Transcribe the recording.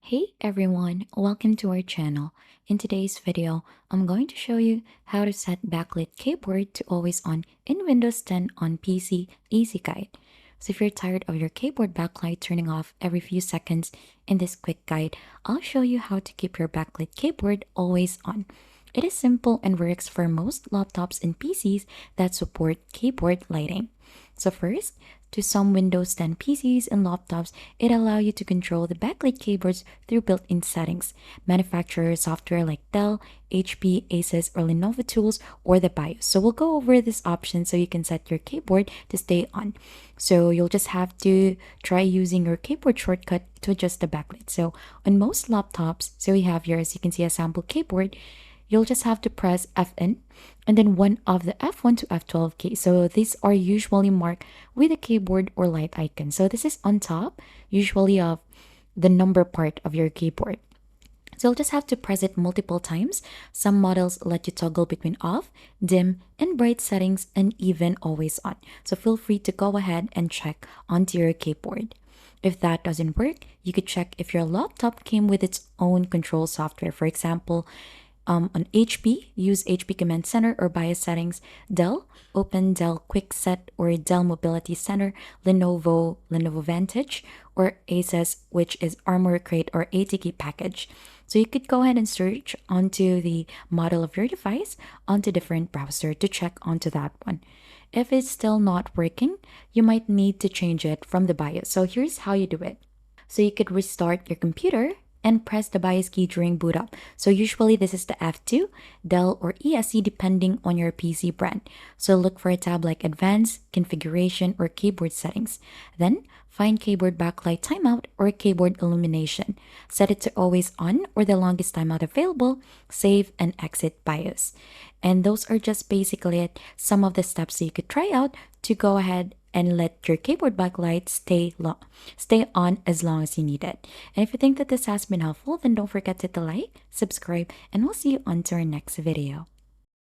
Hey everyone, welcome to our channel. In today's video, I'm going to show you how to set backlit keyboard to always on in Windows 10 on PC Easy Guide. So if you're tired of your keyboard backlight turning off every few seconds, in this quick guide, I'll show you how to keep your backlit keyboard always on. It is simple and works for most laptops and PCs that support keyboard lighting. So first, to some Windows 10 PCs and laptops, it allows you to control the backlight keyboards through built-in settings. Manufacturer software like Dell, HP, Asus, or Lenovo tools, or the BIOS. So we'll go over this option so you can set your keyboard to stay on. So you'll just have to try using your keyboard shortcut to adjust the backlight. So on most laptops, so we have here, as you can see, a sample keyboard. You'll just have to press Fn and then one of the F1 to F12 keys. So these are usually marked with a keyboard or light icon. So this is on top, usually of the number part of your keyboard. So you'll just have to press it multiple times. Some models let you toggle between off, dim, and bright settings and even always on. So feel free to go ahead and check onto your keyboard. If that doesn't work, you could check if your laptop came with its own control software. For example, on HP, use HP Command Center or BIOS settings. Dell, open Dell Quick Set or Dell Mobility Center. Lenovo Vantage, or Asus, which is Armor Crate or ATK package. So you could go ahead and search onto the model of your device onto different browser to check onto that one. If it's still not working, you might need to change it from the BIOS. So here's how you do it. So you could restart your computer and press the BIOS key during boot up. So usually this is the F2, Dell, or ESC depending on your PC brand. So look for a tab like Advanced, Configuration, or Keyboard Settings. Then find Keyboard Backlight Timeout or Keyboard Illumination. Set it to always on or the longest timeout available, save and exit BIOS. And those are just basically it, some of the steps that you could try out to go ahead and let your keyboard backlight stay on as long as you need it. And if you think that this has been helpful, then don't forget to like, subscribe, and we'll see you on to our next video.